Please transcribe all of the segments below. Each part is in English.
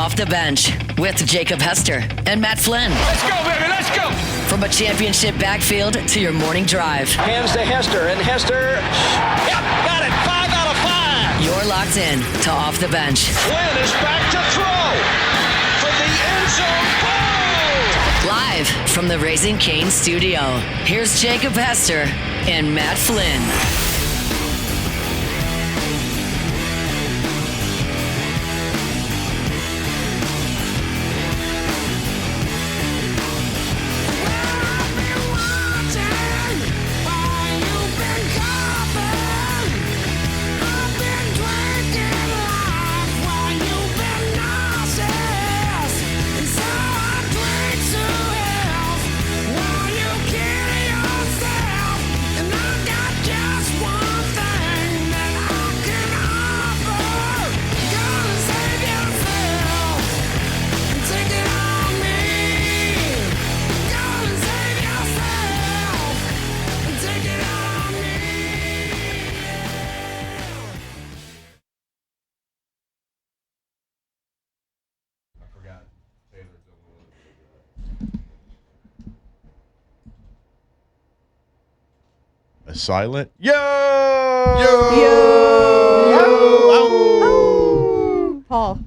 Off the Bench with Jacob Hester and Matt Flynn. Let's go, baby, let's go! From a championship backfield to your morning drive. Hands to Hester, and Hester, yep, got it, 5 out of 5. You're locked in to Off the Bench. Flynn is back to throw from the end zone. Boom! Live from the Raising Cane studio, here's Jacob Hester and Matt Flynn. A silent yo. Paul.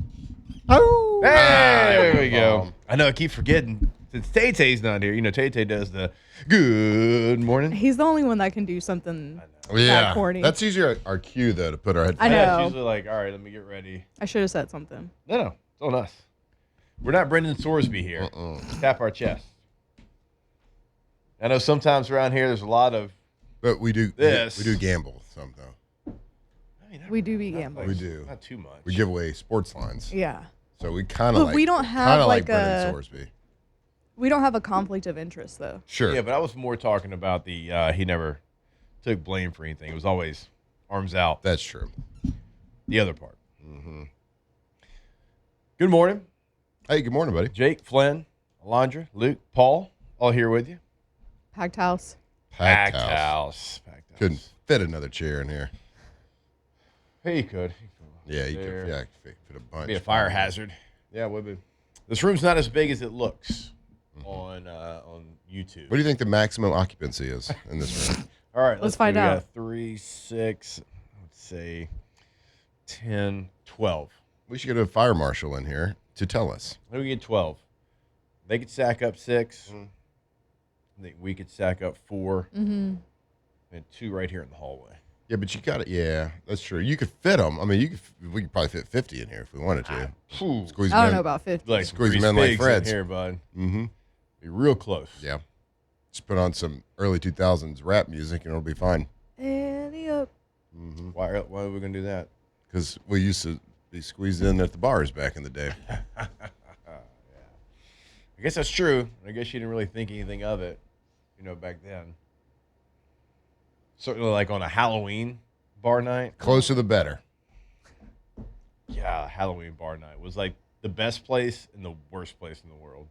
Oh. There we go. I know I keep forgetting since Tay-Tay's not here. You know, Tay-Tay does the good morning. He's the only one that can do something Yeah, that corny. that's usually our cue though to put our head. I know. Yeah, it's usually like, all right, let me get ready. I should have said something. No, it's on us. We're not Brendan Sorsby here. Tap our chest. I know sometimes around here there's a lot of But we do this. we do gamble some though. I mean, We do be gamblers. We do. Not too much. We give away sports lines. Yeah. So we kind of But like we don't have, kinda like, Brendan a- Sorsby. We don't have a conflict of interest, though. Sure. Yeah, but I was more talking about the he never took blame for anything. It was always arms out. That's true. The other part. Good morning. Hey, good morning, buddy. Jake, Flynn, Alondra, Luke, Paul, all here with you. Packed house. Packed house. Packed house. Couldn't fit another chair in here. Hey, you could. Yeah, you There. could. Yeah, fit a bunch. Be a fire hazard. Yeah, it would be. This room's not as big as it looks on YouTube. What do you think the maximum occupancy is in this room? All right, Let's find out. 3, 6, let's say 10, 12. We should get a fire marshal in here to tell us. Maybe we get 12. They could stack up 6. I think we could stack up 4. Mm-hmm. And 2 right here in the hallway. Yeah, but you got it. Yeah, that's true. You could fit them. I mean, we could probably fit 50 in here if we wanted to. Squeeze I them don't in. know about 50. Like Squeeze Grease them in like pigs Fred's. here, bud. Mm-hmm. Be real close. Yeah. Just put on some early 2000s rap music and it'll be fine. Idiot. Why are we going to do that? Because we used to be squeezed in at the bars back in the day. I guess that's true. I guess you didn't really think anything of it, back then. Certainly like on a Halloween bar night. Closer the better. Yeah, Halloween bar night was like the best place and the worst place in the world.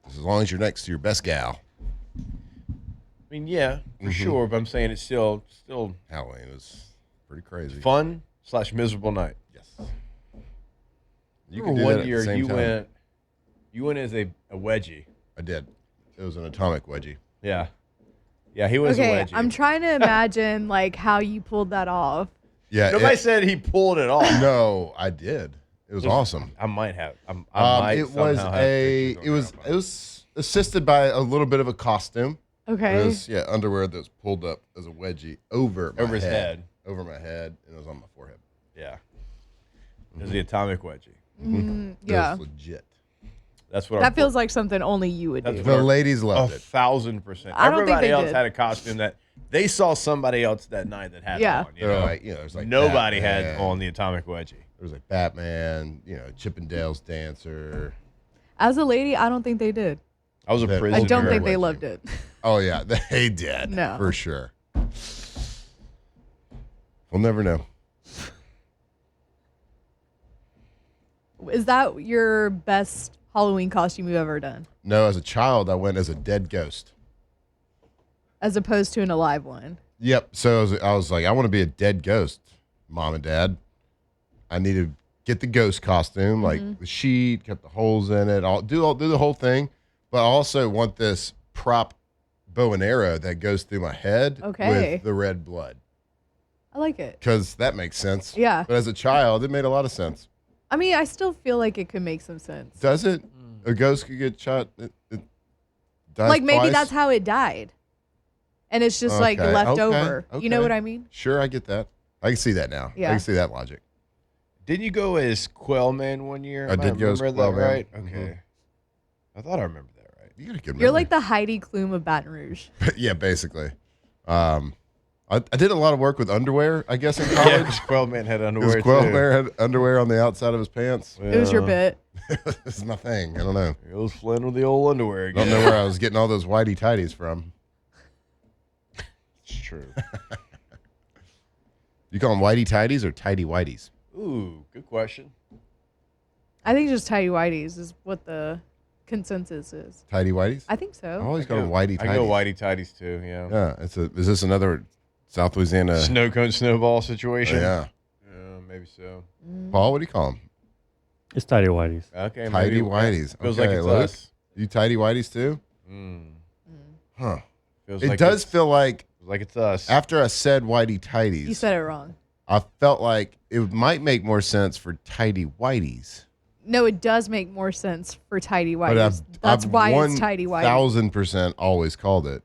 As long as you're next to your best gal. I mean, yeah, for sure, but I'm saying it's still Halloween was pretty crazy. fun / miserable night. Yes. You can remember do that one at the year same time. you went as a wedgie. I did. It was an atomic wedgie. Yeah. Yeah, he was a Okay, wedgie. I'm trying to imagine like how you pulled that off. Yeah. Nobody said he pulled it off. No, I did. It was awesome. I might have. I might It was somehow have pictures on it was assisted by a little bit of a costume. Okay. It was underwear that was pulled up as a wedgie over my his head. Over my head, and it was on my forehead. Yeah. It was the atomic wedgie. Yeah. It was legit. That's what That feels like something only you would do. That's The ladies loved it. 1,000%. I don't think Everybody they else did. had a costume that they saw somebody else that night that had Yeah. it on. They're like, there's like Nobody Batman. had on the atomic wedgie. There was like Batman, Chippendale's Dancer. As a lady, I don't think they did. I was a That- prisoner. I don't think they wedgie. loved it. Oh yeah, they did. No. For sure. We'll never know. Is that your best Halloween costume you've ever done? No, as a child, I went as a dead ghost. As opposed to an alive one? Yep. So I was like, I want to be a dead ghost, Mom and Dad. I need to get the ghost costume, like the sheet, cut the holes in it, do the whole thing. But I also want this prop bow and arrow that goes through my head with the red blood. I like it. Because that makes sense. Yeah. But as a child, it made a lot of sense. I mean, I still feel like it could make some sense. Does it? A ghost could get shot. It dies Like maybe twice? that's how it died. And it's just like left over. You know what I mean? Sure, I get that. I can see that now. Yeah. I can see that logic. Didn't you go as Quellman one year? I did go as remember that Quellman. right? Mhm. Okay. I thought I remembered that right. You got a good memory. You're like the Heidi Klum of Baton Rouge. Yeah, basically. I did a lot of work with underwear, I guess, in Yeah, college. because Quellman had Because underwear Quellman had underwear on the outside of his pants. too. It was your bit. This is my thing. I don't know. It was Flynn with the old underwear I again. don't know where I was getting all those whitey tighties from. It's true. You call them whitey tighties or tidy whiteys? Ooh, good question. I think just tidy whities is what the consensus is. Tidy whiteys? I think so. I always call them whitey tighties. I go whitey tighties too. Yeah. Yeah. Is this another South Louisiana? Snow cone snowball situation. Yeah. Maybe so. Paul, what do you call them? It's tidy whities. Okay. Tidy maybe whiteys. Feels Okay, like it's Luke, us. You tidy whiteys too? Mm. Huh. Feels It like does feel like it's us. after I said whitey tighties, You said it wrong. I felt like it might make more sense for tidy whiteys. No, it does make more sense for tidy But whities. That's why it's tidy whities. 1,000% always called it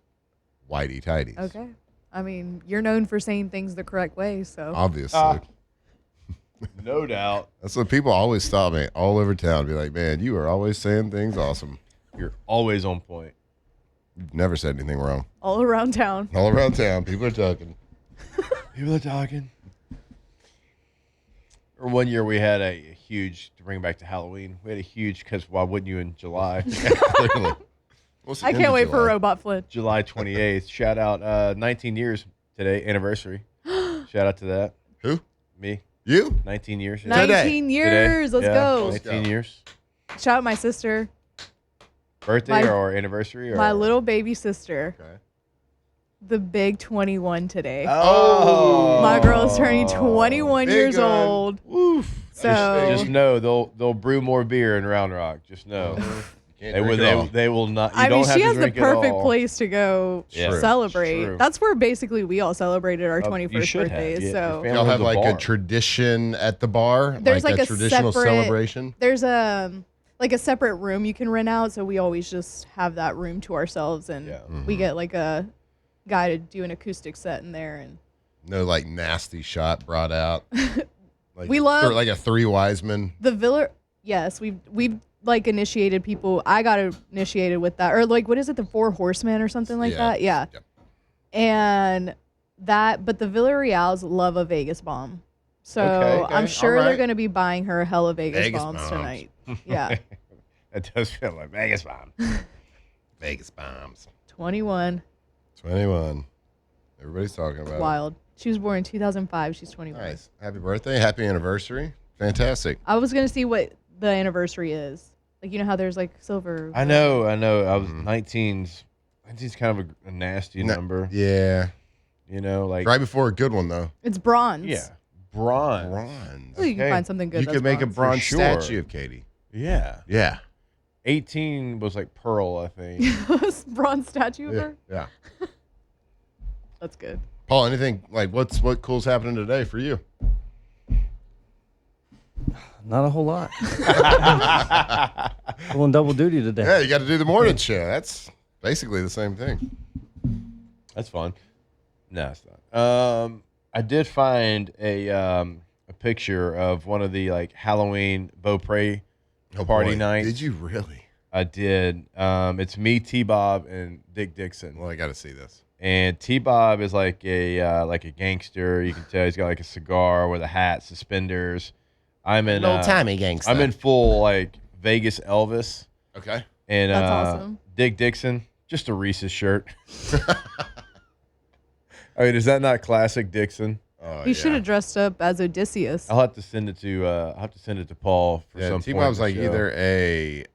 whitey tighties. Okay. I mean, you're known for saying things the correct way, so. Obviously. No doubt. That's what people always stop me all over town. Be like, man, you are always saying things awesome. You're always on point. You've never said anything wrong. All around town. All around town, people are talking. People are talking. Or one year we had a huge, to bring it back to Halloween, we had a huge, because why wouldn't you in July? Clearly. What's the I end can't of wait for July? Robot Flynn. July 28th. Shout out, 19 years today, anniversary. Shout out to that. Who? Me. You? 19 years. 19 years. Today. Let's Yeah, go. 19 years. Shout out my sister, Birthday My- or anniversary? Or? my little baby sister. Okay. The big 21 today. Oh. My girl is turning 21 Big years gun. old. Woof. So Just know they'll brew more beer in Round Rock. Just know. Can't They drink will. it all. They will not. You I don't mean, have she to has the drink it perfect all. place to go Yeah. celebrate. True. That's where basically we all celebrated our You 21st should have. birthdays. Yeah, So your family Y'all have was like bar. a tradition at the bar? There's like a traditional separate- celebration? there's a separate room you can rent out. So we always just have that room to ourselves, and Yeah. we get like a guy to do an acoustic set in there. And No, like nasty shot brought out. Like We love- like a Three Wise Men. the villa. Yes, we've like initiated people. I got initiated with that, or like what is it, the Four Horsemen or something like that? Yeah. Yep. And that, but the Villarreals love a Vegas bomb. So Okay, I'm sure all they're right. going to be buying her hella Vegas, Vegas bombs bombs. tonight. Yeah. It does feel like Vegas bomb. Vegas bombs. 21. 21. Everybody's talking about Wild. She was born in 2005. She's it. 21. Nice. Happy birthday. Happy anniversary. Fantastic. I was going to see what the anniversary is. Like, you know how there's like silver. I know. I was 19's. 19's kind of a nasty No- number. Yeah. You know, like Right before a good one, though. It's bronze. yeah, bronze. Bronze. Well, you can Okay. find something good. You that's could make a bronze sure. statue of Katie. Yeah. Yeah. 18 was like pearl, I think. bronze statue of Yeah. her. Yeah. That's good. Paul, anything like what cool's happening today for you? Not a whole lot. Pulling double duty today. Yeah, you got to do the morning show. That's basically the same thing. That's fun. No, it's not. I did find a picture of one of the like Halloween Beaupre party boy. nights. Did you really? I did. It's me, T-Bob, and Dick Dixon. Well, I got to see this. And T-Bob is like a gangster. You can tell he's got like a cigar with a hat, suspenders. I'm in old-timey gangster. I'm in full like Vegas Elvis. Okay. And That's awesome. Dick Dixon, just a Reese's shirt. I mean, is that not classic Dixon? Oh, He should have dressed up as Odysseus. I'll have to send it to Paul for Yeah, some T-Bob's point. like either a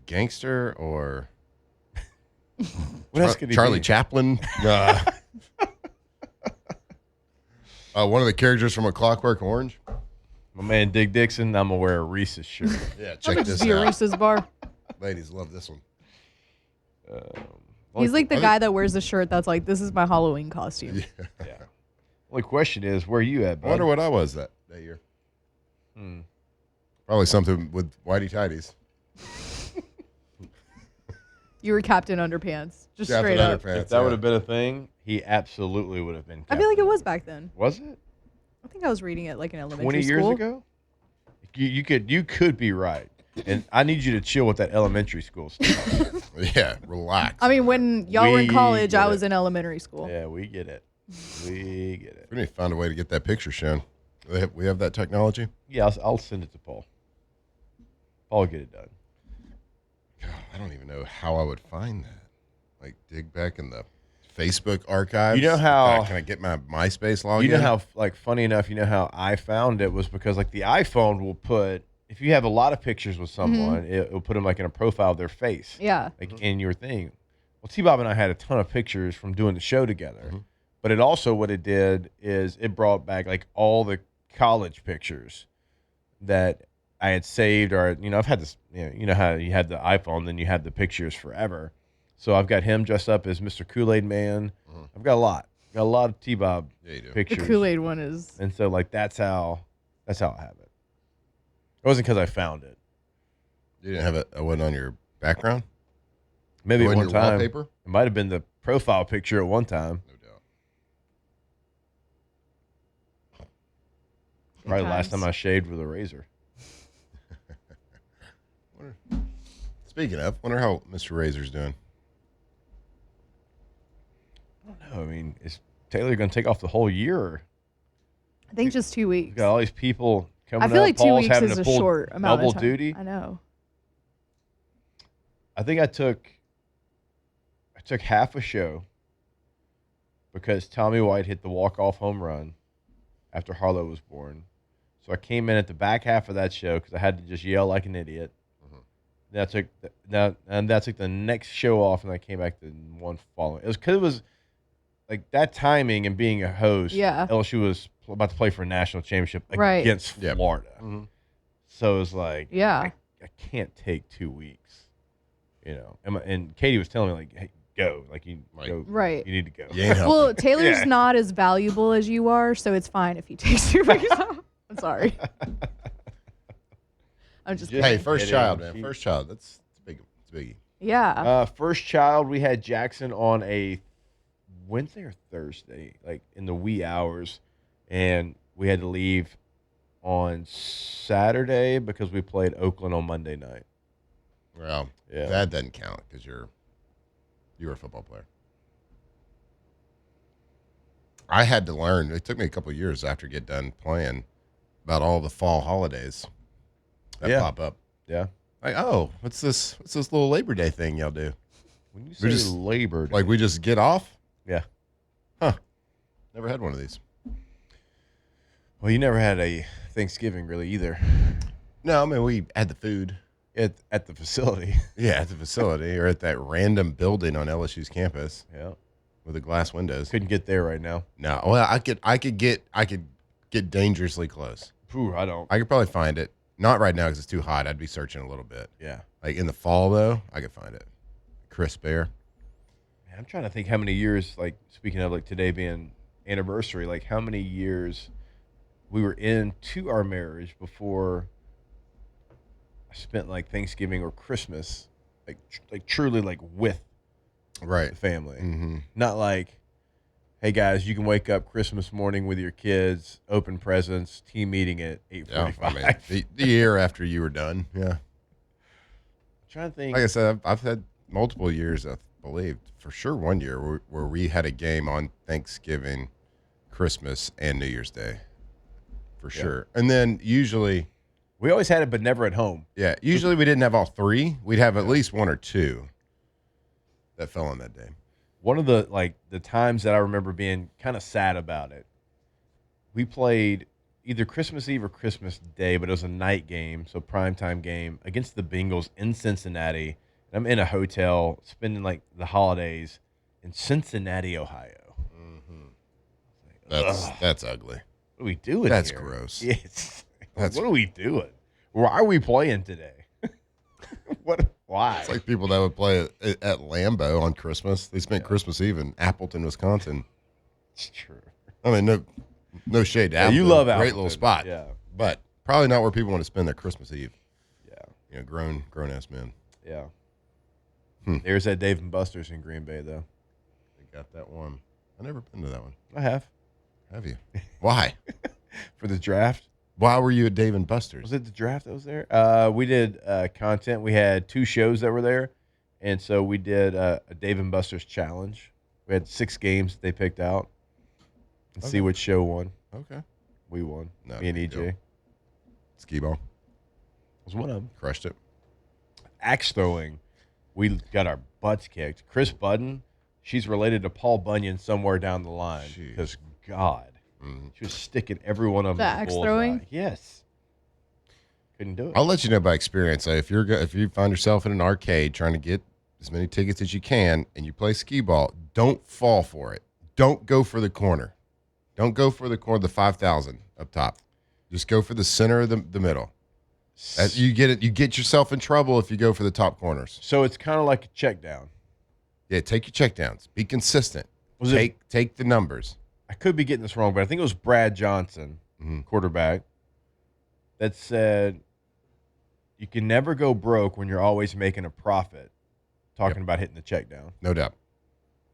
gangster or what else could he Charlie be? Chaplin. One of the characters from A Clockwork Orange. My man Dick Dixon, I'm going to wear a Reese's shirt. Yeah, That check would this just be a out. Reese's bar. Ladies love this one. He's like the guy that wears the shirt that's like, this is my Halloween costume. Yeah. Only question is, where you at, I bud? wonder what I was that year. Probably something with whitey tighties. You were Captain Underpants. Just Captain straight up. Underpants, If that would have been a thing, he absolutely would have been. I feel like it was back then. Was it? I think I was reading it like in elementary 20 school. years ago? You could be right. And I need you to chill with that elementary school stuff. Yeah, relax. I mean, when y'all were in We college, get I it. was in elementary school. Yeah, we get it. We get it. We need to find a way to get that picture shown. We have that technology. Yeah, I'll send it to Paul. Paul will get it done. God, I don't even know how I would find that. Like, dig back in the Facebook archives. You know how- God, can I get my MySpace login? You know how, like, funny enough, you know how I found it was because, like, the iPhone will put, if you have a lot of pictures with someone, it'll put them, like, in a profile of their face. Yeah. Like, in your thing. Well, T-Bob and I had a ton of pictures from doing the show together. But it also, what it did is it brought back, like, all the college pictures that I had saved, or, you know, I've had this, you know how you had the iPhone, then you had the pictures forever. So I've got him dressed up as Mr. Kool-Aid Man. I've got a lot. Got a lot of T-Bob Yeah, you do. pictures. The Kool-Aid one is. And so, like, that's how I have it. It wasn't because I found it. You didn't have a one on your background? Maybe Or at in one your time. wallpaper? It might have been the profile picture at one time. No doubt. Probably the last times. time I shaved with a razor. Speaking of, wonder how Mr. Razor's doing. I don't know. I mean, is Taylor going to take off the whole year? Or I think just 2 you weeks. got all these people coming I feel up. like 2 Paul's weeks having is to a pull short amount double of time. duty. I know. I think I took half a show because Tommy White hit the walk-off home run after Harlow was born. So I came in at the back half of that show because I had to just yell like an idiot. Then I took the next show off, and I came back to one following. It was because it was like that timing and being a host. Yeah. LSU was about to play for a national championship Right. against Yep. Florida. So it was like, Yeah. I can't take 2 weeks, you know. And Katie was telling me, like, hey, go, like, you Right. go, Right. you need to go. You ain't helping. Well, Taylor's Yeah. not as valuable as you are, so it's fine if he takes 2 weeks off. I'm sorry. I'm just Just- Hey, kidding. first Kidding. child, man. First child. That's big. It's biggie. Yeah. First child, we had Jackson on a Wednesday or Thursday, like in the wee hours, and we had to leave on Saturday because we played Oakland on Monday night. Well, Yeah. that doesn't count because you were a football player. I had to learn. It took me a couple of years after get done playing about all the fall holidays that Yeah. pop up. Yeah. Like, oh, what's this little Labor Day thing y'all do? When you We're say just- Labor Day, Like we just get off? yeah. Huh. Never had one of these. Well, you never had a Thanksgiving really either No, I mean we had the food. at the facility. Yeah, at the facility or at that random building on LSU's campus Yeah. with the glass windows. Couldn't get there right now. No, well, I could get dangerously close. Phew, I don't. I could probably find it. Not right now because it's too hot. I'd be searching a little bit. Yeah. Like in the fall though, I could find it. Crisp air. Man, I'm trying to think how many years, like, speaking of, like, today being anniversary, like, how many years we were into our marriage before I spent, like, Thanksgiving or Christmas, like truly, like, with Right. the family. Mm-hmm. Not like, hey, guys, you can wake up Christmas morning with your kids, open presents, team meeting at Yeah, 8:45. I mean, the year after you were done. Yeah. Trying to think. Like I said, I've had multiple years, I believe, for sure 1 year where we had a game on Thanksgiving, Christmas, and New Year's Day. For sure. And then usually, we always had it, but never at home. yeah, usually we didn't have all three. We'd have at least one or two that fell on that day. One of the times that I remember being kind of sad about it, we played either Christmas Eve or Christmas Day, but it was a night game, so primetime game against the Bengals in Cincinnati. And I'm in a hotel spending like the holidays in Cincinnati, Ohio. That's ugly. What are we doing That's here? gross. Yes. What are we doing? Why are we playing today? Why? It's like people that would play at Lambeau on Christmas. They spent Christmas Eve in Appleton, Wisconsin. It's true. I mean, no shade to Appleton. You love Great Appleton. little spot. Yeah. But probably not where people want to spend their Christmas Eve. Yeah. Grown-ass men. Yeah. There's that Dave & Buster's in Green Bay, though. They got that one. I've never been to that one. I have. Have you? Why? For the draft. Why were you at Dave & Buster's? Was it the draft that was there? We did content. We had 2 shows that were there. And so we did a Dave & Buster's challenge. We had 6 games that they picked out. And see which show won. Okay. We won. No, Me and big EJ. deal. Skee ball. Was one of them. Crushed it. Axe throwing. We got our butts kicked. Chris Budden, she's related to Paul Bunyan somewhere down the line. Because, God, she was sticking every one of them. The axe throwing? Yes. Couldn't do it. I'll let you know by experience. If you find yourself in an arcade trying to get as many tickets as you can and you play skee ball, don't fall for it. Don't go for the corner. Don't go for the corner, the 5,000 up top. Just go for the center of the middle. You get yourself in trouble if you go for the top corners. So it's kind of like a check down. Yeah, take your check downs. Be consistent. Take the numbers. I could be getting this wrong, but I think it was Brad Johnson, quarterback, that said you can never go broke when you're always making a profit. Talking about hitting the check down. No doubt.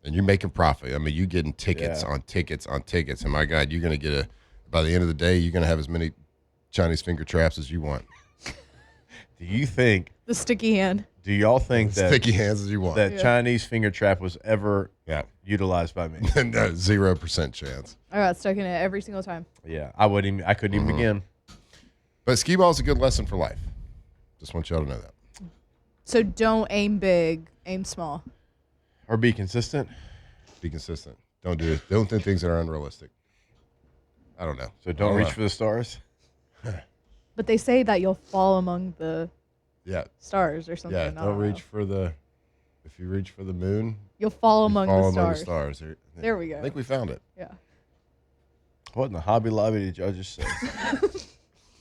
And you're making profit. I mean, you're getting tickets on tickets on tickets. And my God, you're going to get by the end of the day, you're going to have as many Chinese finger traps as you want. Do you think the sticky hand? Do y'all think that sticky hands as you want that Chinese finger trap was ever utilized by me? No, 0% chance. I got stuck in it every single time. Yeah, I couldn't even begin. But skee ball is a good lesson for life. Just want y'all to know that. So don't aim big, aim small. Or be consistent. Be consistent. Don't do it. Don't do things that are unrealistic. I don't know. So don't reach for the stars. But they say that you'll fall among the stars or something. Yeah, don't reach for the. If you reach for the moon, you'll fall among the stars. stars. There we go. I think we found it. Yeah. What in the Hobby Lobby did y'all just say?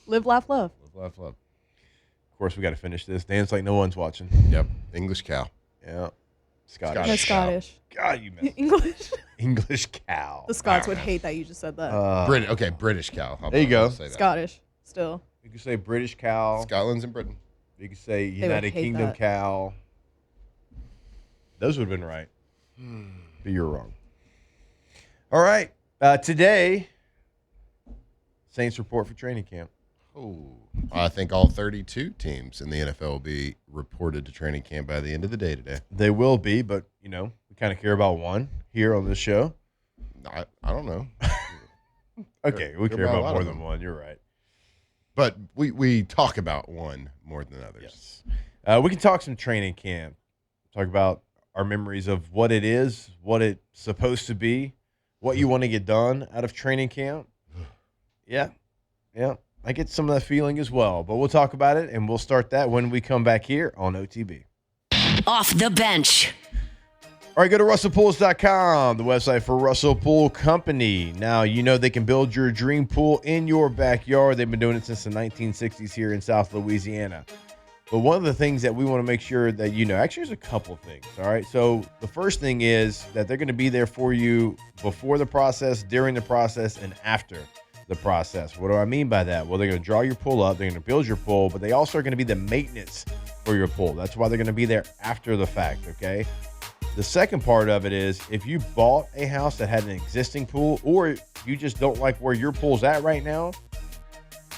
Live, laugh, love. Live, laugh, love. Of course, we got to finish this. Dan's like no one's watching. Yep. English cow. Yeah. Scottish. No, Scottish. God, you messed English. English cow. The Scots would hate that you just said that. British cow. There you go. Scottish. Still. You can say British cow. Scotland's in Britain. You can say United Kingdom cow. Those would have been right. But you're wrong. All right. Today, Saints report for training camp. Oh, I think all 32 teams in the NFL will be reported to training camp by the end of the day today. They will be, but, we kind of care about one here on this show. I don't know. Okay, we care about more than one. You're right. But we talk about one more than others. Yes. We can talk some training camp. Talk about our memories of what it is, what it's supposed to be, what you want to get done out of training camp. Yeah. I get some of that feeling as well. But we'll talk about it, and we'll start that when we come back here on OTB. Off the bench. All right, go to RussellPools.com, the website for Russell Pool Company. Now, they can build your dream pool in your backyard. They've been doing it since the 1960s here in South Louisiana. But one of the things that we want to make sure that actually there's a couple things, all right? So the first thing is that they're going to be there for you before the process, during the process, and after the process. What do I mean by that? Well, they're going to draw your pool up, they're going to build your pool, but they also are going to be the maintenance for your pool. That's why they're going to be there after the fact, okay? The second part of it is if you bought a house that had an existing pool, or you just don't like where your pool's at right now,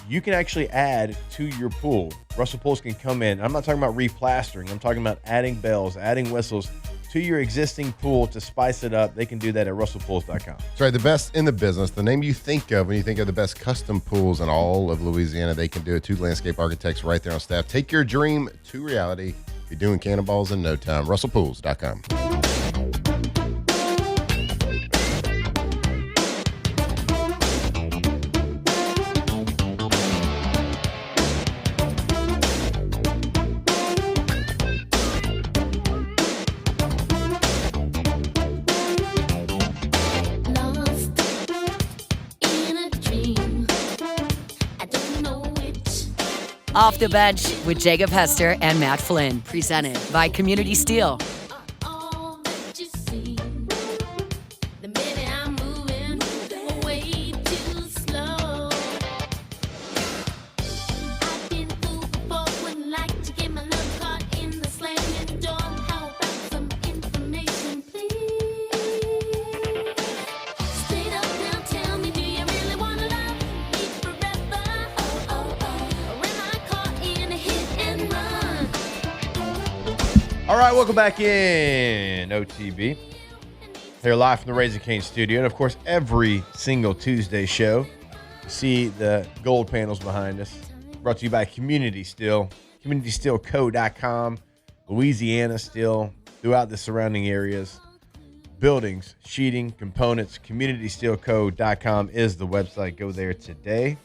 you can actually add to your pool. Russell Pools can come in. I'm not talking about replastering. I'm talking about adding bells, adding whistles to your existing pool to spice it up. They can do that at RussellPools.com. That's right, the best in the business. The name you think of when you think of the best custom pools in all of Louisiana, they can do it. 2 landscape architects right there on staff. Take your dream to reality. Be doing cannonballs in no time. RussellPools.com. Lost in a dream. I don't know Off the Bench with Jacob Hester and Matt Flynn. Presented by Community Steel. All right, welcome back in OTB. Here live from the Raising Cane studio. And, of course, every single Tuesday show, you see the gold panels behind us. Brought to you by Community Steel, communitysteelco.com, Louisiana Steel, throughout the surrounding areas. Buildings, sheeting, components, communitysteelco.com is the website. Go there today.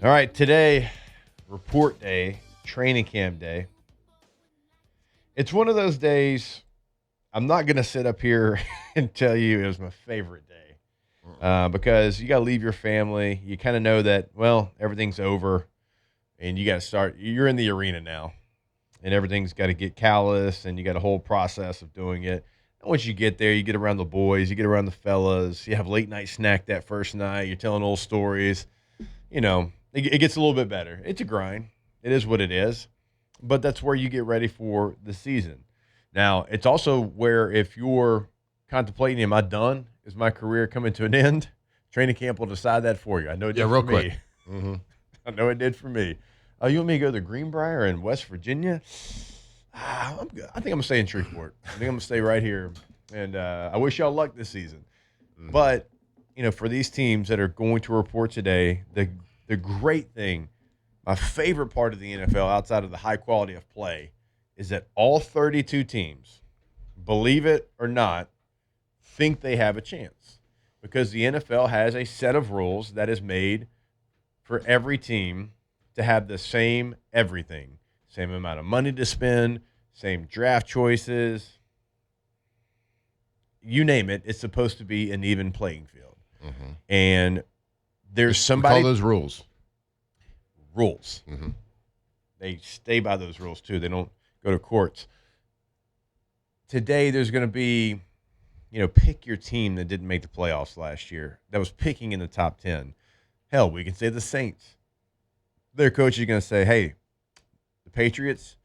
All right, today, report day, training camp day. It's one of those days, I'm not going to sit up here and tell you it was my favorite day because you got to leave your family. You kind of know that, well, everything's over and you got to start. You're in the arena now and everything's got to get callous and you got a whole process of doing it. And once you get there, you get around the boys, you get around the fellas, you have late night snack that first night, you're telling old stories. You know, it gets a little bit better. It's a grind. It is what it is. But that's where you get ready for the season. Now, it's also where if you're contemplating, am I done? Is my career coming to an end? Training camp will decide that for you. I know it did for me. Quick. Mm-hmm. I know it did for me. You want me to go to Greenbrier in West Virginia? I'm good. I think I'm going to stay in Shreveport. I think I'm going to stay right here. And I wish y'all luck this season. Mm-hmm. But, you know, for these teams that are going to report today, the great thing, my favorite part of the NFL outside of the high quality of play is that all 32 teams, believe it or not, think they have a chance because the NFL has a set of rules that is made for every team to have the same everything, same amount of money to spend, same draft choices, you name it, it's supposed to be an even playing field. Mm-hmm. And there's somebody. We call those rules. Rules. Mm-hmm. They stay by those rules too. They don't go to courts. Today, there's going to be, you know, pick your team that didn't make the playoffs last year. That was picking in the top 10. Hell, we can say the Saints. Their coach is going to say, hey, the Patriots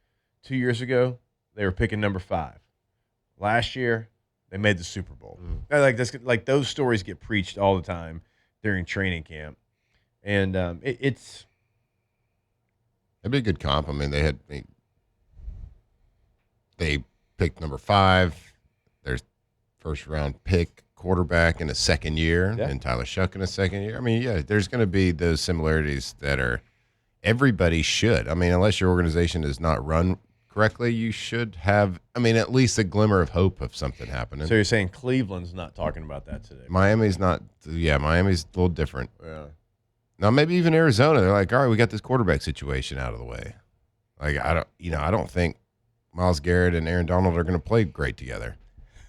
2 years ago, they were picking number 5. Last year, they made the Super Bowl. Like those stories get preached all the time during training camp. And it's it'd be a good comp. I mean, they picked number 5, their first round pick quarterback in a second year, and Tyler Shuck in a second year. I mean, yeah, there's going to be those similarities that are everybody should. I mean, unless your organization is not run correctly, you should have, I mean, at least a glimmer of hope of something happening. So you're saying Cleveland's not talking about that today? Miami's not. Yeah, Miami's a little different. Yeah. Now maybe even Arizona. They're like, all right, we got this quarterback situation out of the way. Like I don't think Myles Garrett and Aaron Donald are going to play great together.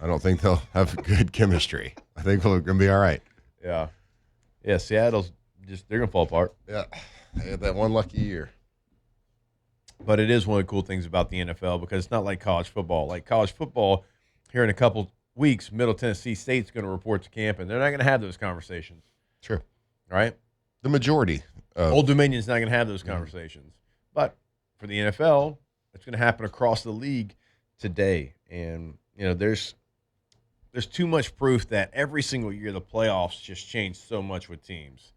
I don't think they'll have good chemistry. I think they're going to be all right. Yeah. Yeah. Seattle's they're going to fall apart. Yeah. They had that one lucky year. But it is one of the cool things about the NFL because it's not like college football. Like college football, here in a couple weeks, Middle Tennessee State's going to report to camp, and they're not going to have those conversations. Sure. Right? The majority. Old Dominion's not going to have those conversations. But for the NFL, it's going to happen across the league today. And, you know, there's too much proof that every single year the playoffs just change so much with teams.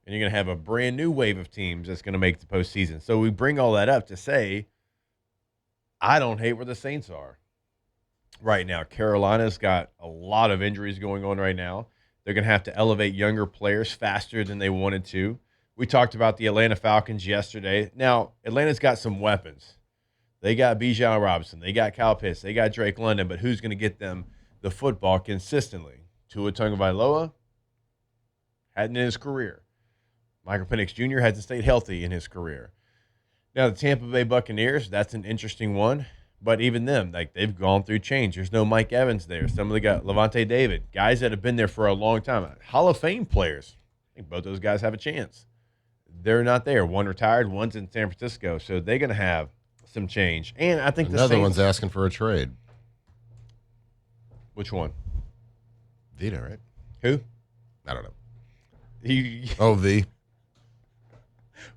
And you're going to have a brand new wave of teams that's going to make the postseason. So we bring all that up to say, I don't hate where the Saints are right now. Carolina's got a lot of injuries going on right now. They're going to have to elevate younger players faster than they wanted to. We talked about the Atlanta Falcons yesterday. Now, Atlanta's got some weapons. They got Bijan Robinson. They got Kyle Pitts. They got Drake London. But who's going to get them the football consistently? Tua Tagovailoa hadn't in his career. Michael Penix Jr. hasn't stayed healthy in his career. Now, the Tampa Bay Buccaneers, that's an interesting one. But even them, like they've gone through change. There's no Mike Evans there. Some of them got Levante David, guys that have been there for a long time. Hall of Fame players I think both those guys have a chance. They're not there. One retired, one's in San Francisco, so they're going to have some change. And I think Another the one's Saints, asking for a trade. which one? Vita, right? Who? I don't know. You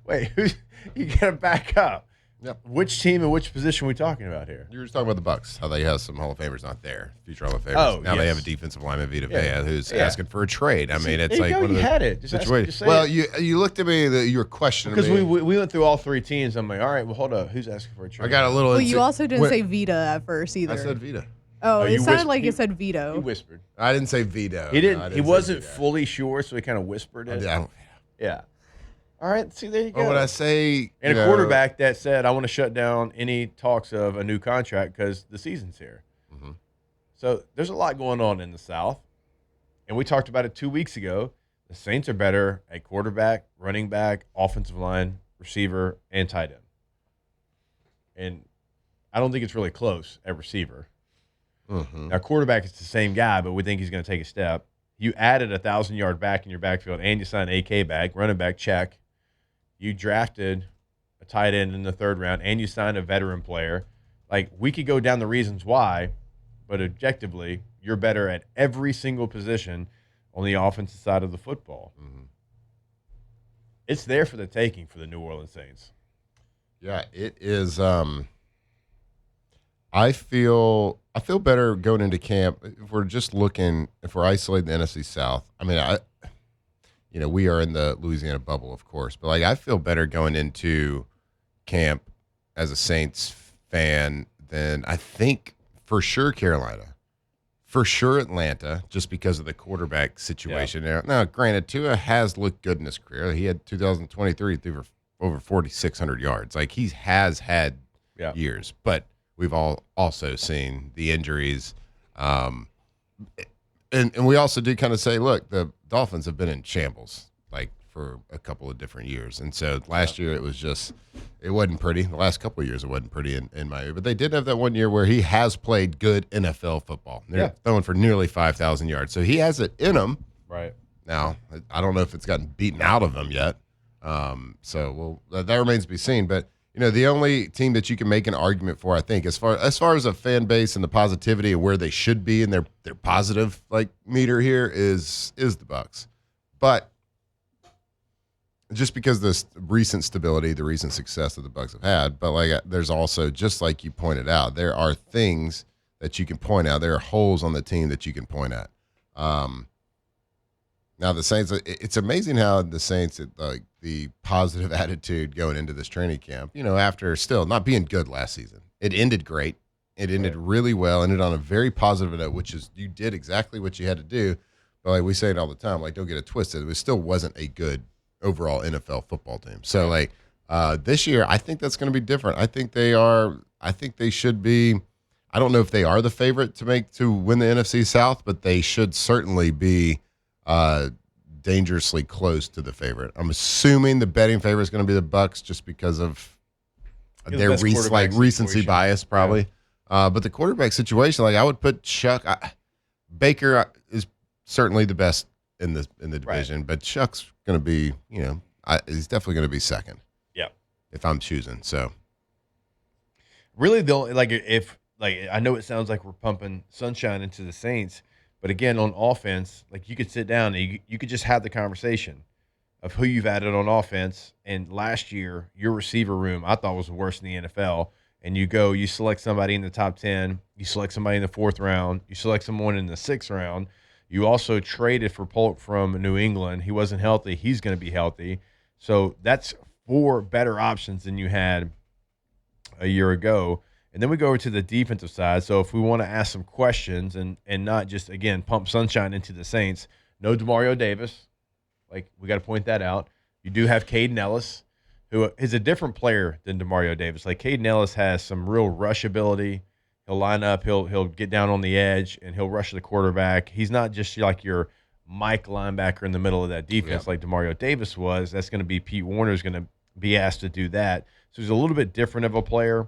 wait. Who's? You got to back up. Yep. Which team and which position are we talking about here? You were just talking about the Bucks, how they have some Hall of Famers not there, future Hall of Famers. Oh, now they yes. have a defensive lineman, Vita Yeah. Vea, who's Yeah. asking for a trade. I mean, it's There like you go. one of You the had it. Just situations. say Well, it. you looked at me, you were questioning Because me. we went through all three teams. I'm like, all right, well, hold up. Who's asking for a trade? I got a little. Well, you also didn't say Vita at first either. I said Vita. Oh, you it sounded whispered- like he- you said He veto. whispered. I didn't say veto. He didn't. No, I He say wasn't veto. fully sure, so he kind of whispered it. Yeah. Yeah. All right. See, there you go. But when I say And a quarterback that said, I want to shut down any talks of a new contract because the season's here. Mhm. So there's a lot going on in the South. And we talked about it 2 weeks ago. The Saints are better at quarterback, running back, offensive line, receiver, and tight end. And I don't think it's really close at receiver. Mhm. Now, quarterback is the same guy, but we think he's going to take a step. You added a 1,000-yard back in your backfield, and you signed AK back, running back, check. You drafted a tight end in the third round, and you signed a veteran player. Like, we could go down the reasons why, but objectively, you're better at every single position on the offensive side of the football. Mhm. It's there for the taking for the New Orleans Saints. Yeah, it is. I feel better going into camp if we're just looking, if we're isolating the NFC South. I mean, we are in the Louisiana bubble, of course, but like I feel better going into camp as a Saints fan than I think for sure Carolina, for sure Atlanta, just because of the quarterback situation. Now, granted, Tua has looked good in his career. He had 2023 threw for over 4,600 yards. Like he has had years, but we've all also seen the injuries. And we also do kind of say, look, the Dolphins have been in shambles like for a couple of different years. And so last year it wasn't pretty. The last couple of years it wasn't pretty in Miami. But they did have that one year where he has played good NFL football. They're throwing for nearly 5,000 yards. So he has it in him. Right. Now, I don't know if it's gotten beaten out of him yet. That remains to be seen. But the only team that you can make an argument for, I think, as far as a fan base and the positivity and where they should be in their positive like meter here is the Bucks. But just because this recent stability, the recent success that the Bucks have had, but like there's also, just like you pointed out, there are things that you can point out. There are holes on the team that you can point at. Now the Saints, it's amazing how the Saints, like the positive attitude going into this training camp, after still not being good last season. It ended great. It ended really well, ended on a very positive note, which is you did exactly what you had to do. But like we say it all the time, like don't get it twisted. It still wasn't a good overall NFL football team. So like this year, I think that's going to be different. I think they should be. I don't know if they are the favorite to win the NFC South, but they should certainly be dangerously close to the favorite. I'm assuming the betting favorite is going to be the Bucks just because of their recency bias, probably. Yeah. But the quarterback situation, like I would put Baker is certainly the best in the division, but Chuck's going to be, he's definitely going to be second. Yeah, if I'm choosing. So really, I know it sounds like we're pumping sunshine into the Saints. But again, on offense, like you could sit down and you could just have the conversation of who you've added on offense. And last year, your receiver room I thought was the worst in the NFL. And you select somebody in the top 10, you select somebody in the 4th round, you select someone in the 6th round. You also traded for Polk from New England. He wasn't healthy. He's going to be healthy. So that's 4 better options than you had a year ago. And then we go over to the defensive side. So if we want to ask some questions and not just, again, pump sunshine into the Saints, no DeMario Davis. Like, we got to point that out. You do have Caden Ellis, who is a different player than DeMario Davis. Like, Caden Ellis has some real rush ability. He'll line up, he'll get down on the edge, and he'll rush the quarterback. He's not just like your Mike linebacker in the middle of that defense like DeMario Davis was. That's going to be Pete Warner's going to be asked to do that. So he's a little bit different of a player.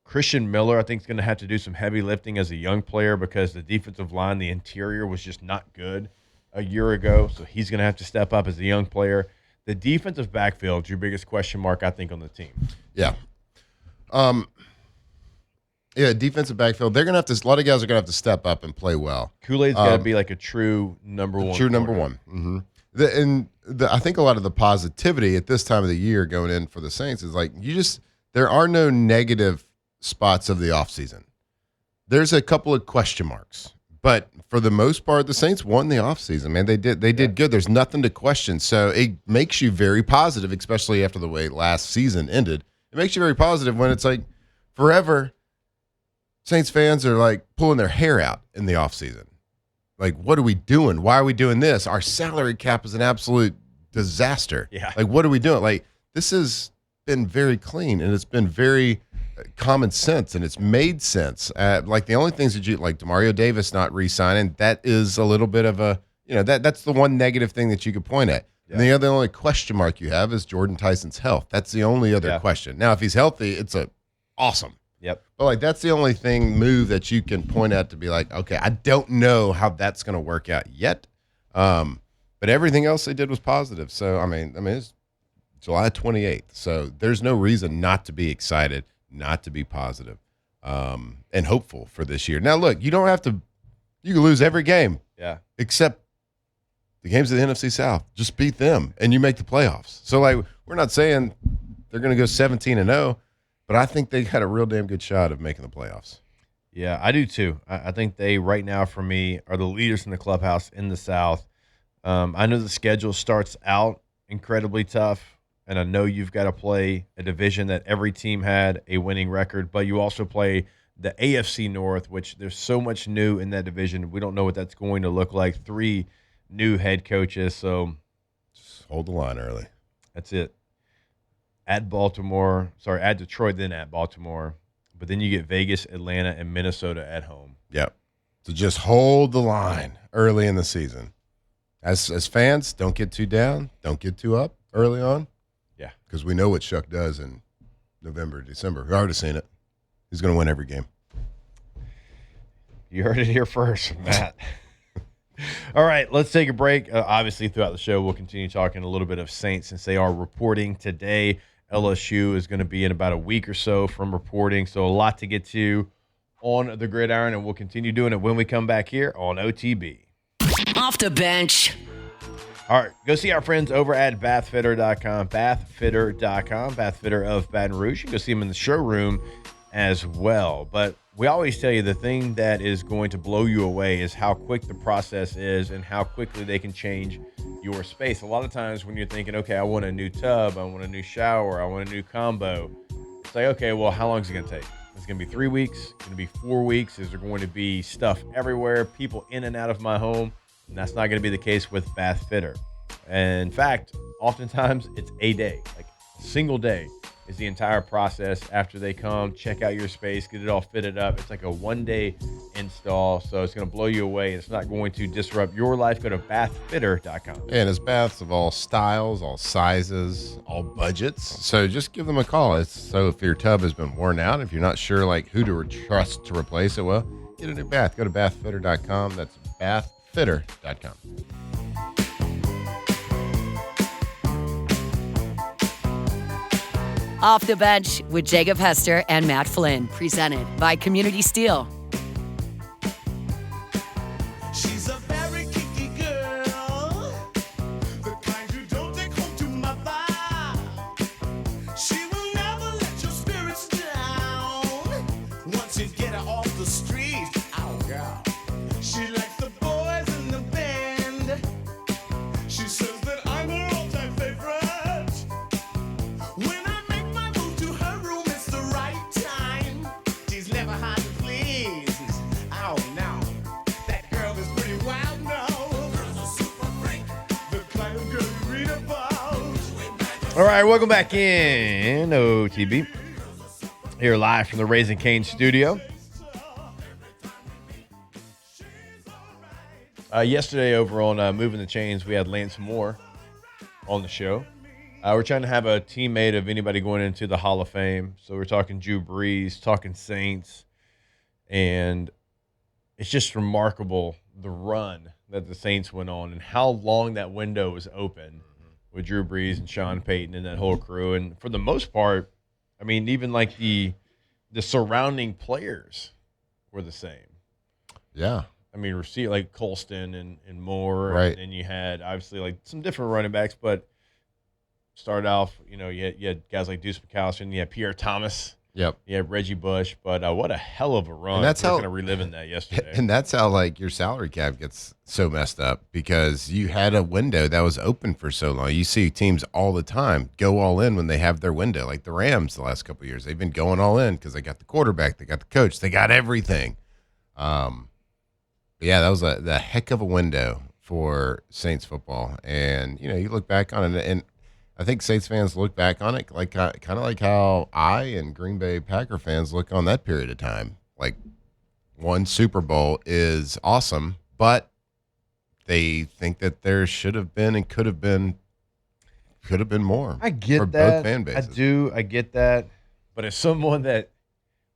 Christian Miller, I think, is going to have to do some heavy lifting as a young player because the defensive line, the interior, was just not good a year ago, so he's going to have to step up as a young player. The defensive backfield is your biggest question mark, I think, on the team. Yeah. Defensive backfield. They're gonna have to. A lot of guys are gonna have to step up and play well. Kool-Aid's got to be like a true number one. True number one. Mm-hmm. I think a lot of the positivity at this time of the year going in for the Saints is like there are no negative spots of the offseason. There's a couple of question marks, but for the most part, the Saints won the offseason. Man, they did good. There's nothing to question, so it makes you very positive, especially after the way last season ended. It makes you very positive when it's like forever. Saints fans are like pulling their hair out in the offseason. Like, what are we doing? Why are we doing this? Our salary cap is an absolute disaster. Yeah. Like, what are we doing? Like, this has been very clean and it's been very common sense and it's made sense. Like, the only things that like DeMario Davis not re-signing, that is a little bit of a, that's the one negative thing that you could point at. Yeah. And the other only question mark you have is Jordan Tyson's health. That's the only other question. Now, if he's healthy, it's awesome. Yep. But like that's the only move that you can point at to be like, okay, I don't know how that's going to work out yet. But everything else they did was positive. So I mean, it's July 28th. So there's no reason not to be excited, not to be positive, and hopeful for this year. Now, look, you don't have to. You can lose every game. Yeah. Except the games of the NFC South. Just beat them, and you make the playoffs. So like, we're not saying they're going to go 17-0. But I think they had a real damn good shot of making the playoffs. Yeah, I do too. I think they, right now, for me, are the leaders in the clubhouse in the South. I know the schedule starts out incredibly tough, and I know you've got to play a division that every team had a winning record, but you also play the AFC North, which there's so much new in that division. We don't know what that's going to look like. 3 new head coaches, so just hold the line early. That's it. At Detroit, then at Baltimore. But then you get Vegas, Atlanta, and Minnesota at home. Yep. So just hold the line early in the season. As fans, don't get too down. Don't get too up early on. Yeah. Because we know what Chuck does in November, December. We've already seen it. He's going to win every game. You heard it here first, Matt. All right, let's take a break. Obviously, throughout the show, we'll continue talking a little bit of Saints since they are reporting today. LSU is going to be in about a week or so from reporting, so a lot to get to on the gridiron, and we'll continue doing it when we come back here on OTB. Off the bench. All right, go see our friends over at bathfitter.com, bathfitter.com, Bathfitter of Baton Rouge. You can go see them in the showroom as well. But we always tell you the thing that is going to blow you away is how quick the process is and how quickly they can change your space. A lot of times when you're thinking, okay, I want a new tub, I want a new shower, I want a new combo, it's like, okay, well, how long is it going to take? It's going to be 3 weeks, it's going to be 4 weeks. Is there going to be stuff everywhere, people in and out of my home? And that's not going to be the case with Bath Fitter. And in fact, oftentimes it's a day, like a single day is the entire process after they come, check out your space, get it all fitted up. It's like a one-day install, so it's going to blow you away. It's not going to disrupt your life. Go to bathfitter.com. And it's baths of all styles, all sizes, all budgets. So just give them a call. So if your tub has been worn out, if you're not sure like who to trust to replace it, well, get a new bath. Go to bathfitter.com. That's bathfitter.com. Off the bench with Jacob Hester and Matt Flynn. Presented by Community Steel. She's a very kinky girl, the kind you don't take home to mother. She will never let your spirits down. Once you get her off the street, oh girl. She likes the boys in the band. She says that I'm her all-time favorite. When I make my move to her room, it's the right time. She's never hard to please. Oh no, that girl is pretty wild now. Girl's a super freak, the kind of girl you read about. All right, welcome back in OTB. Here live from the Raising Cane studio. Yesterday over on Moving the Chains, we had Lance Moore on the show. We're trying to have a teammate of anybody going into the Hall of Fame. So we're talking Drew Brees, talking Saints, and it's just remarkable the run that the Saints went on and how long that window was open with Drew Brees and Sean Payton and that whole crew. And for the most part, I mean, even like the surrounding players were the same. Yeah. I mean, receive like Colston and Moore. Right. And then you had obviously like some different running backs, but started off, you had guys like Deuce McAllister, you had Pierre Thomas. Yep. You had Reggie Bush, but what a hell of a run. And that's We're how kind of reliving that yesterday. And that's how like your salary cap gets so messed up because you had a window that was open for so long. You see teams all the time go all in when they have their window, like the Rams the last couple of years. They've been going all in because they got the quarterback, they got the coach, they got everything. But yeah, that was the heck of a window for Saints football. And you look back on it, and I think Saints fans look back on it like kind of like how I and Green Bay Packer fans look on that period of time. Like one Super Bowl is awesome, but they think that there should have been and could have been more. I get for that. both fan bases. I get that. But as someone that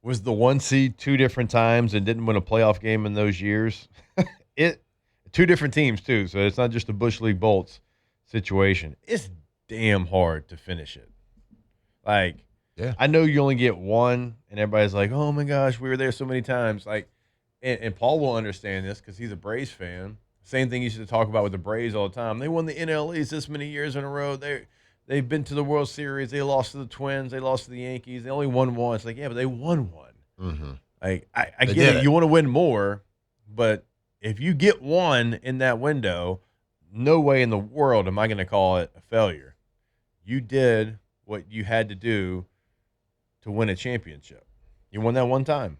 was the 1 seed 2 different times and didn't win a playoff game in those years, 2 different teams too, so it's not just a Bush League Bolts situation. It's damn hard to finish it. Like, yeah, I know you only get one, and everybody's like, "Oh my gosh, we were there so many times." Like, and Paul will understand this because he's a Braves fan. Same thing he used to talk about with the Braves all the time. They won the NL East this many years in a row. They've been to the World Series. They lost to the Twins. They lost to the Yankees. They only won one. It's like, yeah, but they won one. Mm-hmm. Like, I get it. You want to win more, but if you get one in that window, no way in the world am I going to call it a failure. You did what you had to do to win a championship. You won that one time.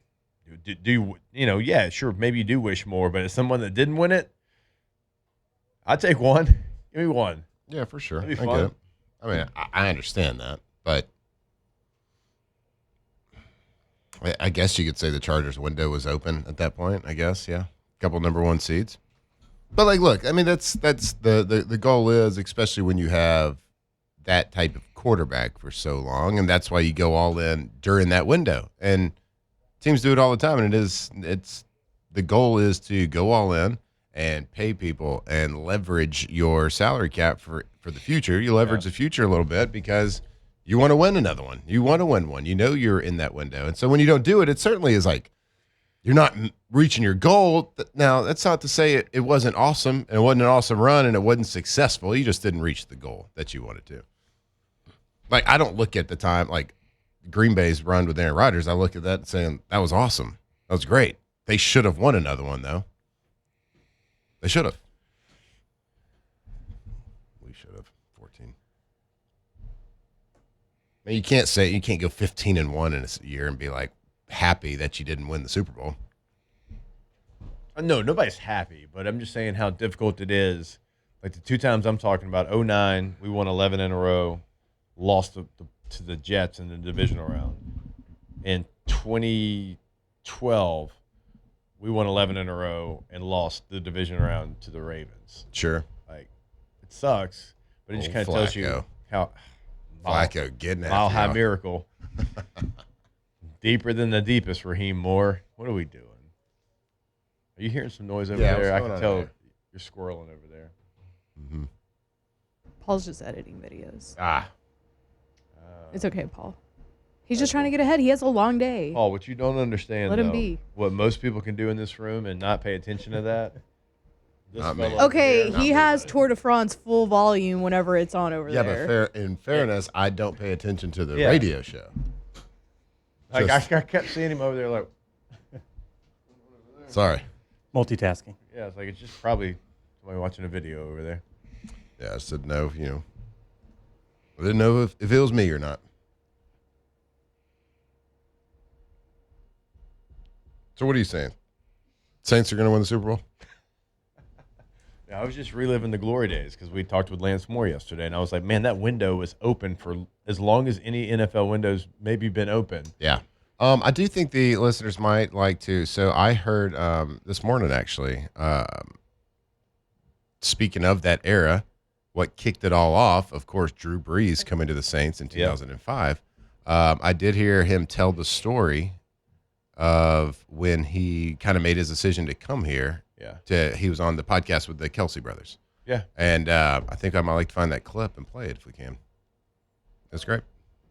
Yeah, sure, maybe you do wish more, but as someone that didn't win it, I'd take one. Give me one. Yeah, for sure. That'd be I fun. get it. I mean, I understand that, but I guess you could say the Chargers window was open at that point. I guess, yeah, couple number 1 seeds. But like, look, I mean, that's the goal is, especially when you have that type of quarterback for so long, and that's why you go all in during that window. And teams do it all the time, and it's the goal is to go all in and pay people and leverage your salary cap for the future. You leverage the future a little bit because you want to win another one. You want to win one. You're in that window. And so when you don't do it, it certainly is like you're not reaching your goal. Now, that's not to say it wasn't awesome and it wasn't an awesome run and it wasn't successful. You just didn't reach the goal that you wanted to. Like, I don't look at the time, like Green Bay's run with Aaron Rodgers, I look at that and saying, that was awesome. That was great. They should have won another one, though. They should have. We should have. 14. I mean, you can't go 15-1 in a year and be like happy that you didn't win the Super Bowl. No, nobody's happy, but I'm just saying how difficult it is. Like the 2 times I'm talking about, 2009, we won 11 in a row, lost to the Jets in the divisional round. In 2012, we won 11 in a row and lost the division round to the Ravens. Sure. Like, it sucks, but it just kind of tells you how Flacco getting at mile high you. miracle. Deeper than the deepest, Raheem Moore. What are we doing? Are you hearing some noise over there? I can tell you're squirreling over there. Mm-hmm. Paul's just editing videos. Ah. It's okay, Paul. He's just trying to get ahead. He has a long day. Paul, what you don't understand, Let him though, be. what most people can do in this room and not pay attention to that. This Not me. fellow over Okay, here- he has Tour de France full volume whenever it's on over Yeah, there. but in fairness, I don't pay attention to the Yeah. radio show. Like, I kept seeing him over there like, Sorry. Multitasking. yeah, it's like it's just probably somebody watching a video over there. Yeah, I just didn't know, I didn't know if it was me or not. So what are you saying? Saints are going to win the Super Bowl? Yeah, I was just reliving the glory days because we talked with Lance Moore yesterday, and I was like, man, that window was open for as long as any NFL windows maybe been open. Yeah. I do think the listeners might like to. So I heard this morning, actually, speaking of that era, what kicked it all off, of course, Drew Brees coming to the Saints in 2005. I did hear him tell the story of when he kind of made his decision to come here Yeah. He was on the podcast with the Kelsey brothers. Yeah. And I think I might like to find that clip and play it if we can. That's great.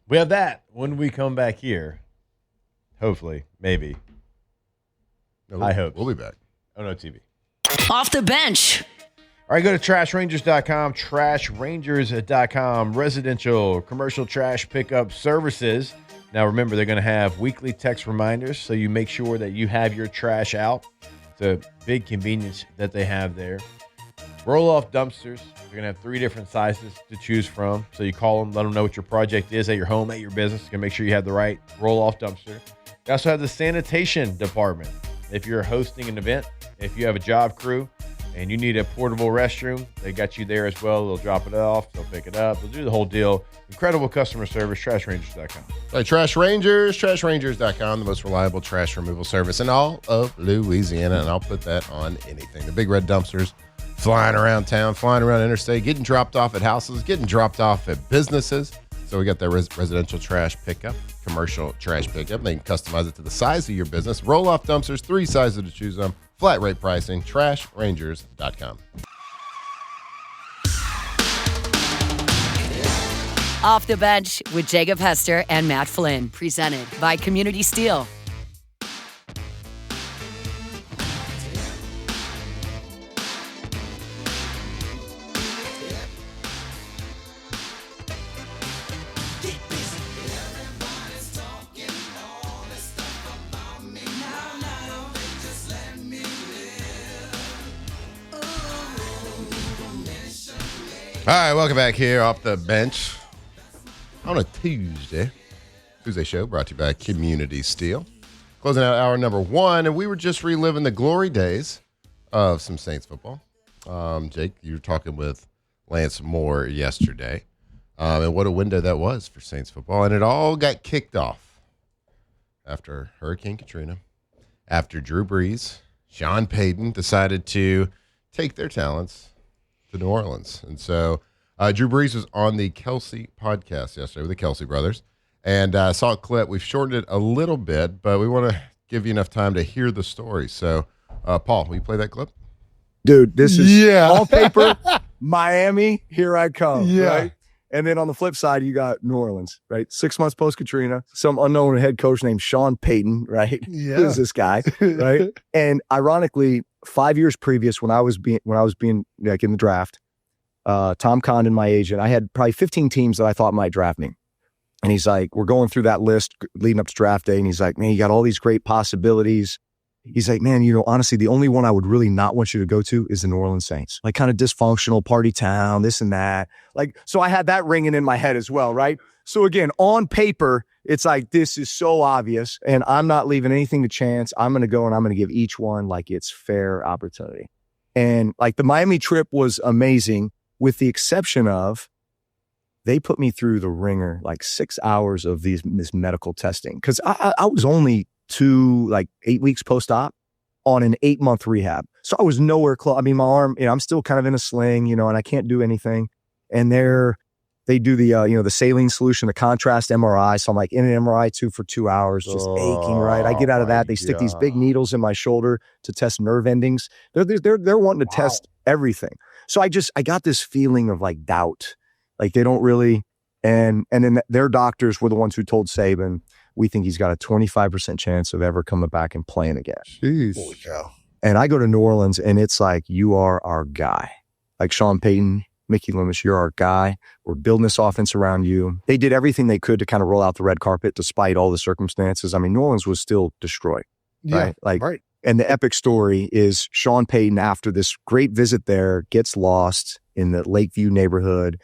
We have that when we come back here. Hopefully. Maybe. No, I hope. We'll be back. Oh, no, TV. Off the bench. All right, go to trashrangers.com, trashrangers.com, residential, commercial trash pickup services. Now, remember, they're going to have weekly text reminders, so you make sure that you have your trash out. It's a big convenience that they have there. Roll-off dumpsters. They're going to have 3 different sizes to choose from. So you call them, let them know what your project is at your home, at your business. You're going to make sure you have the right roll-off dumpster. They also have the sanitation department. If you're hosting an event, if you have a job crew, and you need a portable restroom, they got you there as well. They'll drop it off. They'll pick it up. They'll do the whole deal. Incredible customer service, trashrangers.com. Right, Trash Rangers, trashrangers.com, the most reliable trash removal service in all of Louisiana, and I'll put that on anything. The big red dumpsters flying around town, flying around interstate, getting dropped off at houses, getting dropped off at businesses. So we got that residential trash pickup, commercial trash pickup. They can customize it to the size of your business. Roll-off dumpsters, 3 sizes to choose from. Flat rate pricing, trashrangers.com. Off the bench with Jacob Hester and Matt Flynn. Presented by Community Steel. All right, welcome back here off the bench on a Tuesday show brought to you by Community Steel. Closing out hour number 1, and we were just reliving the glory days of some Saints football. Jake, you were talking with Lance Moore yesterday, and what a window that was for Saints football. And it all got kicked off after Hurricane Katrina, after Drew Brees, Sean Payton decided to take their talents to New Orleans. And so Drew Brees was on the Kelsey podcast yesterday with the Kelsey brothers, and I saw a clip. We've shortened it a little bit, but we want to give you enough time to hear the story. So, Paul, will you play that clip? Dude, this is on paper, Miami, here I come, right? And then on the flip side, you got New Orleans, right? 6 months post-Katrina, some unknown head coach named Sean Payton, right? Yeah. Who's this guy, right? And ironically, 5 years previous, when I was being like in the draft, Tom Condon, my agent, I had probably 15 teams that I thought might draft me. And he's like, we're going through that list leading up to draft day. And he's like, man, you got all these great possibilities. He's like, man, honestly, the only one I would really not want you to go to is the New Orleans Saints. Like kind of dysfunctional party town, this and that. Like, so I had that ringing in my head as well, right? So again, on paper, it's like, this is so obvious and I'm not leaving anything to chance. I'm going to go and I'm going to give each one like it's fair opportunity. And like the Miami trip was amazing with the exception of they put me through the ringer, like 6 hours of this medical testing. Cause I was only 8 weeks post-op on an 8-month rehab. So I was nowhere close. I mean, my arm, I'm still kind of in a sling, and I can't do anything. And they do the, the saline solution, the contrast MRI. So I'm like in an MRI for 2 hours, just aching, right? I get out of that. They stick these big needles in my shoulder to test nerve endings. They're wanting to test everything. So I got this feeling of like doubt, like they don't really, and then their doctors were the ones who told Saban, we think he's got a 25% chance of ever coming back and playing again. Jeez. Holy cow. And I go to New Orleans and it's like, you are our guy. Like Sean Payton, Mickey Loomis, you're our guy. We're building this offense around you. They did everything they could to kind of roll out the red carpet despite all the circumstances. I mean, New Orleans was still destroyed. Right? Right. And the epic story is Sean Payton, after this great visit there, gets lost in the Lakeview neighborhood.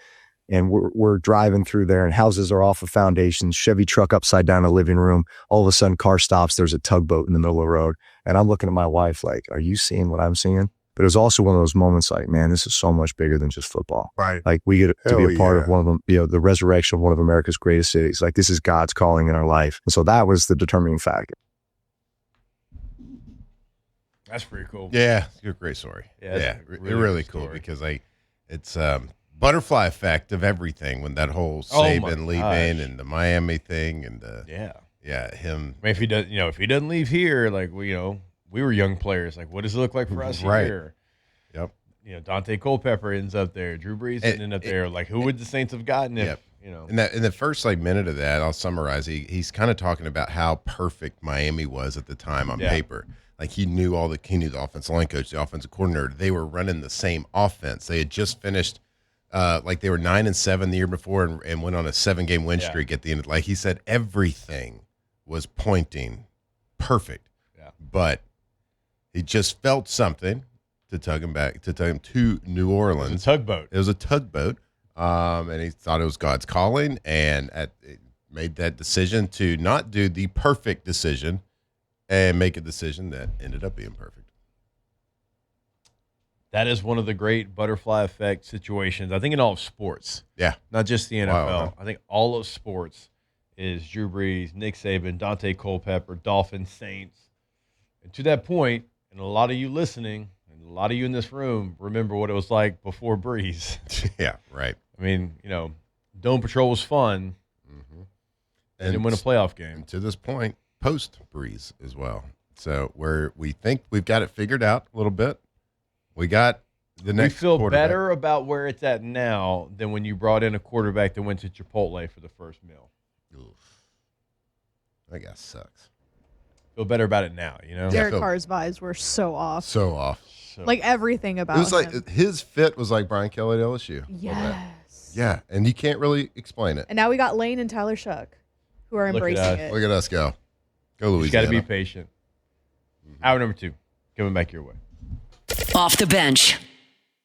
And we're driving through there and houses are off of foundations, Chevy truck upside down in the living room. All of a sudden, car stops. There's a tugboat in the middle of the road. And I'm looking at my wife like, are you seeing what I'm seeing? But it was also one of those moments like, man, this is so much bigger than just football. Right. Like we get to be a part of one of them, the resurrection of one of America's greatest cities. Like this is God's calling in our life. And so that was the determining factor. That's pretty cool. Yeah, it's a great story. Yeah, really cool story. because it's butterfly effect of everything when that whole Saban leaving and the Miami thing and him. I mean, if he doesn't leave here, like we we were young players. Like, what does it look like for us Right. here? Yep. You know, Dante Culpepper ends up there. Drew Brees ended up there. Like, who would the Saints have gotten if, Yep. you know? In the first like minute of that, I'll summarize. He's kind of talking about how perfect Miami was at the time on paper. Like he knew the offensive line coach, the offensive coordinator. They were running the same offense. They had just finished, like they were 9-7 the year before, and went on a 7-game win streak at the end. Like he said, everything was pointing perfect. Yeah. But he just felt something to tug him to New Orleans. It was a tugboat. It was a tugboat, and he thought it was God's calling, and made that decision to not do the perfect decision and make a decision that ended up being perfect. That is one of the great butterfly effect situations, I think, in all of sports. Yeah. Not just the NFL. Wow. I think all of sports is Drew Brees, Nick Saban, Dante Culpepper, Dolphins, Saints. And to that point, and a lot of you listening, and a lot of you in this room remember what it was like before Brees. Yeah, right. I mean, you know, Dome Patrol was fun. They didn't win a playoff game. And to this point, post Breeze as well. So where we think we've got it figured out a little bit, we got the next. We feel quarterback. better about where it's at now than when you brought in a quarterback that went to Chipotle for the first meal. Oof. That guy sucks. Feel better about it now, you know? Derek Carr's vibes were so off. So off. Like everything about It was him. like his fit was like Brian Kelly at LSU. Yes. Yeah, and you can't really explain it. And now we got Lane and Tyler Shuck who are Look at embracing us. it. Look at us go. Go You got Louisiana. to be patient. Hour number 2, coming back your way. Off the bench.